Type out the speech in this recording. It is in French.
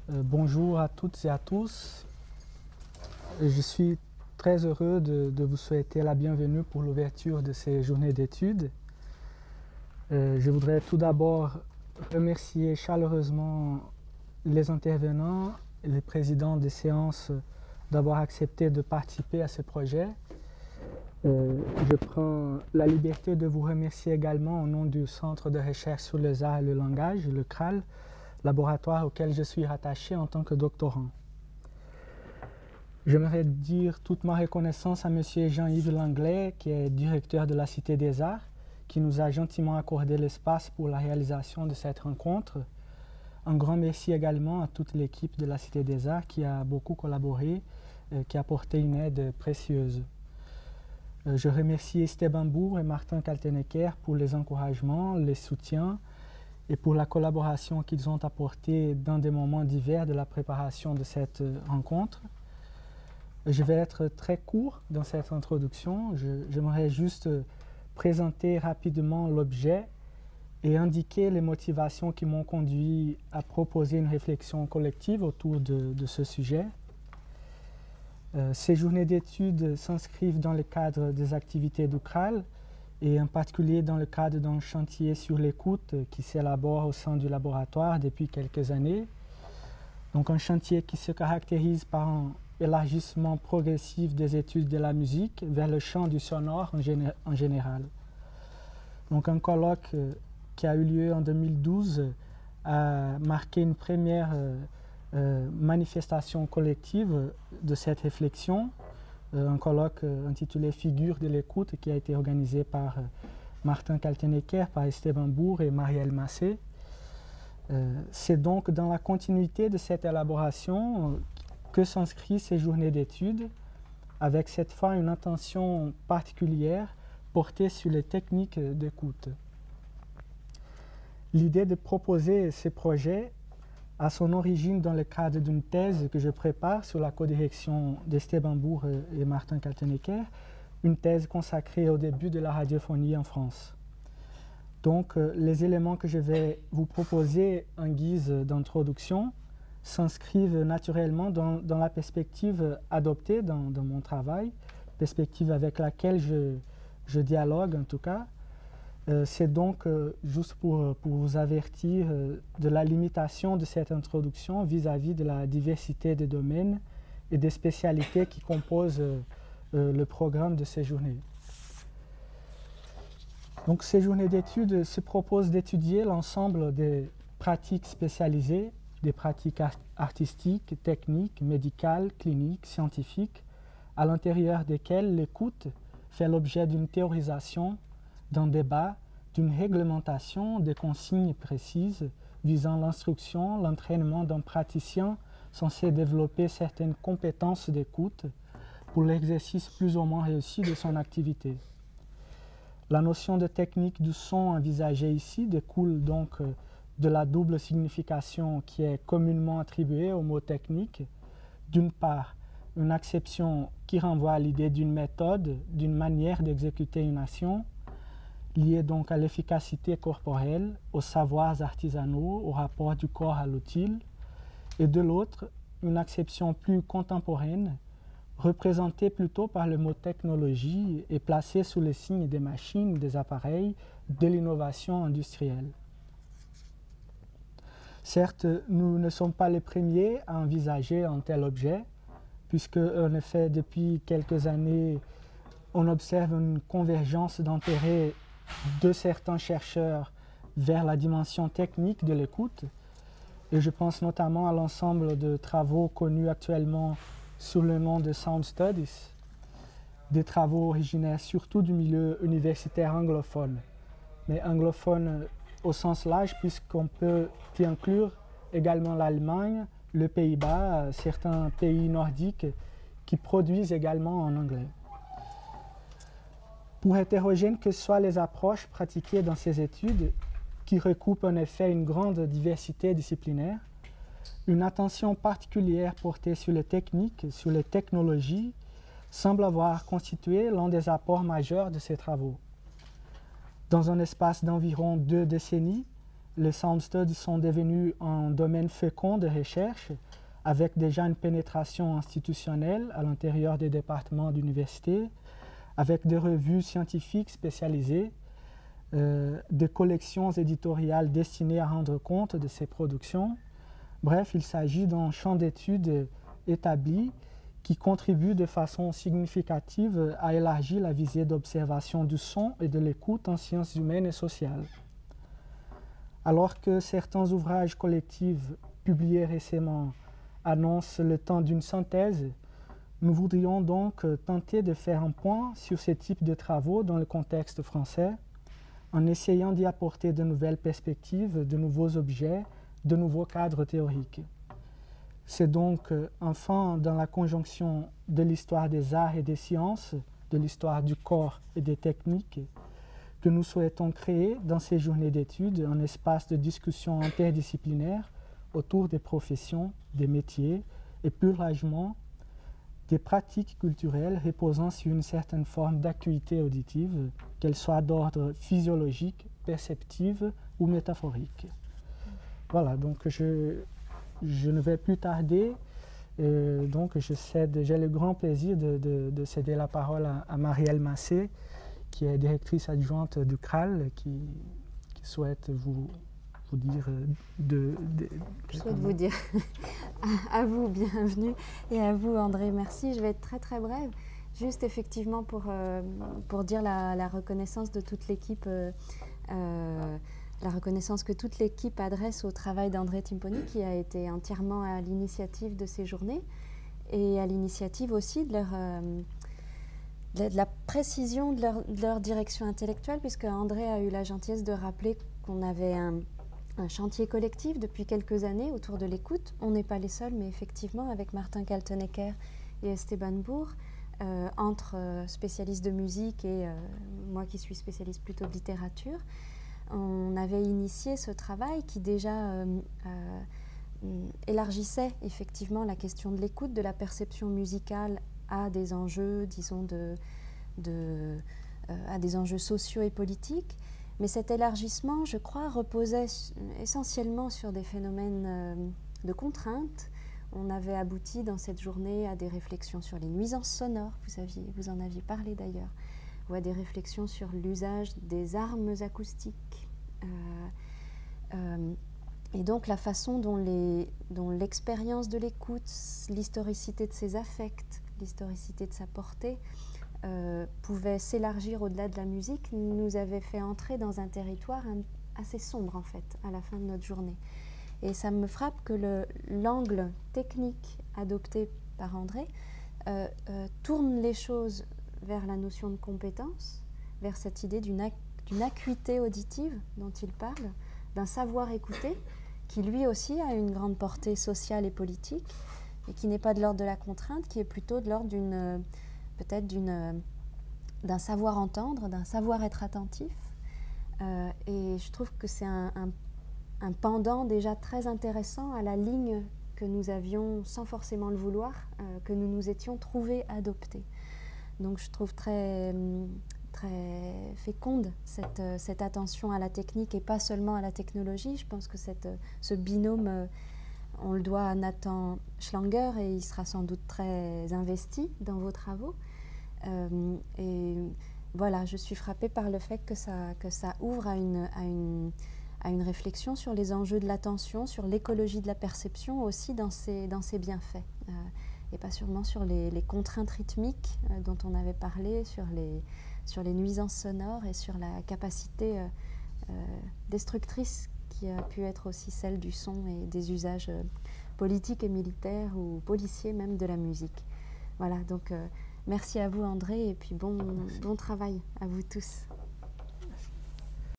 Bonjour à toutes et à tous. Je suis très heureux de vous souhaiter la bienvenue pour l'ouverture de ces journées d'études. Je voudrais tout d'abord remercier chaleureusement les intervenants et les présidents des séances d'avoir accepté de participer à ce projet. Je prends la liberté de vous remercier également au nom du Centre de recherche sur les arts et le langage, le CRAL, laboratoire auquel je suis rattaché en tant que doctorant. J'aimerais dire toute ma reconnaissance à M. Jean-Yves Langlais, qui est directeur de la Cité des Arts, qui nous a gentiment accordé l'espace pour la réalisation de cette rencontre. Un grand merci également à toute l'équipe de la Cité des Arts qui a beaucoup collaboré, qui a apporté une aide précieuse. Je remercie Esteban Bourg et Martin Kaltenecker pour les encouragements, les soutiens et pour la collaboration qu'ils ont apportée dans des moments divers de la préparation de cette rencontre. Je vais être très court dans cette introduction. J'aimerais juste présenter rapidement l'objet et indiquer les motivations qui m'ont conduit à proposer une réflexion collective autour de ce sujet. Ces journées d'études s'inscrivent dans le cadre des activités du CRAL et en particulier dans le cadre d'un chantier sur l'écoute qui s'élabore au sein du laboratoire depuis quelques années. Donc un chantier qui se caractérise par un élargissement progressif des études de la musique vers le champ du sonore en général. Donc un colloque qui a eu lieu en 2012 a marqué une première manifestation collective de cette réflexion, un colloque intitulé Figures de l'écoute qui a été organisé par Martin Kaltenecker, par Esteban Bourg et Marielle Massé. C'est donc dans la continuité de cette élaboration que s'inscrivent ces journées d'études, avec cette fois une attention particulière portée sur les techniques d'écoute. L'idée de proposer ces projets a son origine dans le cadre d'une thèse que je prépare sous la codirection d'Esteban Bourg et Martin Kaltenecker, une thèse consacrée au début de la radiophonie en France. Donc, les éléments que je vais vous proposer en guise d'introduction s'inscrivent naturellement dans la perspective adoptée dans mon travail, perspective avec laquelle je dialogue en tout cas. C'est donc juste pour vous avertir de la limitation de cette introduction vis-à-vis de la diversité des domaines et des spécialités qui composent le programme de ces journées. Donc ces journées d'études se proposent d'étudier l'ensemble des pratiques spécialisées, des pratiques artistiques, techniques, médicales, cliniques, scientifiques, à l'intérieur desquelles l'écoute fait l'objet d'une théorisation, d'un débat, d'une réglementation, des consignes précises visant l'instruction, l'entraînement d'un praticien censé développer certaines compétences d'écoute pour l'exercice plus ou moins réussi de son activité. La notion de technique du son envisagée ici découle donc de la double signification qui est communément attribuée au mot technique. D'une part, une acception qui renvoie à l'idée d'une méthode, d'une manière d'exécuter une action, liée donc à l'efficacité corporelle, aux savoirs artisanaux, au rapport du corps à l'outil, et de l'autre, une acception plus contemporaine, représentée plutôt par le mot technologie et placée sous le signe des machines, des appareils, de l'innovation industrielle. Certes, nous ne sommes pas les premiers à envisager un tel objet, puisque, en effet, depuis quelques années, on observe une convergence d'intérêts de certains chercheurs vers la dimension technique de l'écoute. Et je pense notamment à l'ensemble de travaux connus actuellement sous le nom de Sound Studies, des travaux originaires surtout du milieu universitaire anglophone, mais anglophone au sens large puisqu'on peut y inclure également l'Allemagne, le Pays-Bas, certains pays nordiques qui produisent également en anglais. Pour hétérogènes que soient les approches pratiquées dans ces études, qui recoupent en effet une grande diversité disciplinaire, une attention particulière portée sur les techniques, sur les technologies, semble avoir constitué l'un des apports majeurs de ces travaux. Dans un espace d'environ 2 décennies, les sound studies sont devenus un domaine fécond de recherche, avec déjà une pénétration institutionnelle à l'intérieur des départements d'université, avec des revues scientifiques spécialisées, des collections éditoriales destinées à rendre compte de ces productions. Bref, il s'agit d'un champ d'études établi qui contribue de façon significative à élargir la visée d'observation du son et de l'écoute en sciences humaines et sociales. Alors que certains ouvrages collectifs publiés récemment annoncent le temps d'une synthèse, nous voudrions donc tenter de faire un point sur ce type de travaux dans le contexte français, en essayant d'y apporter de nouvelles perspectives, de nouveaux objets, de nouveaux cadres théoriques. C'est donc enfin dans la conjonction de l'histoire des arts et des sciences, de l'histoire du corps et des techniques, que nous souhaitons créer dans ces journées d'études un espace de discussion interdisciplinaire autour des professions, des métiers et plus largement des pratiques culturelles reposant sur une certaine forme d'acuité auditive, qu'elle soit d'ordre physiologique, perceptive ou métaphorique. Voilà, donc je ne vais plus tarder. Donc j'ai le grand plaisir de céder la parole à Marielle Massé, qui est directrice adjointe du CRAL, qui souhaite vous dire Je souhaite vous dire à vous bienvenue et à vous André merci. Je vais être très très brève, juste effectivement pour dire la reconnaissance de toute l'équipe, la reconnaissance que toute l'équipe adresse au travail d'André Timponi, qui a été entièrement à l'initiative de ces journées et à l'initiative aussi de la précision de leur direction intellectuelle, puisque André a eu la gentillesse de rappeler qu'on avait un chantier collectif depuis quelques années autour de l'écoute. On n'est pas les seuls, mais effectivement, avec Martin Kaltenecker et Esteban Bourg, entre spécialistes de musique et moi qui suis spécialiste plutôt de littérature, on avait initié ce travail qui déjà élargissait effectivement la question de l'écoute, de la perception musicale à des enjeux, disons, à des enjeux sociaux et politiques. Mais cet élargissement, je crois, reposait essentiellement sur des phénomènes de contrainte. On avait abouti dans cette journée à des réflexions sur les nuisances sonores, vous en aviez parlé d'ailleurs, ou à des réflexions sur l'usage des armes acoustiques. Et donc la façon dont l'expérience de l'écoute, l'historicité de ses affects, l'historicité de sa portée, pouvait s'élargir au-delà de la musique, nous avait fait entrer dans un territoire assez sombre en fait, à la fin de notre journée. Et ça me frappe que l'angle technique adopté par André tourne les choses vers la notion de compétence, vers cette idée d'une acuité auditive dont il parle, d'un savoir écouter, qui lui aussi a une grande portée sociale et politique, et qui n'est pas de l'ordre de la contrainte, qui est plutôt de l'ordre d'un savoir entendre, d'un savoir être attentif. Et je trouve que c'est un pendant déjà très intéressant à la ligne que nous avions, sans forcément le vouloir, que nous nous étions trouvés adopter. Donc je trouve très féconde cette attention à la technique et pas seulement à la technologie. Je pense que ce binôme, on le doit à Nathan Schlanger et il sera sans doute très investi dans vos travaux. Et voilà, je suis frappée par le fait que ça ouvre à une réflexion sur les enjeux de l'attention, sur l'écologie de la perception aussi dans ses bienfaits. Et pas seulement sur les contraintes rythmiques dont on avait parlé, sur les nuisances sonores et sur la capacité destructrice qui a pu être aussi celle du son et des usages politiques et militaires ou policiers même de la musique. Voilà, donc merci à vous André et puis bon travail à vous tous.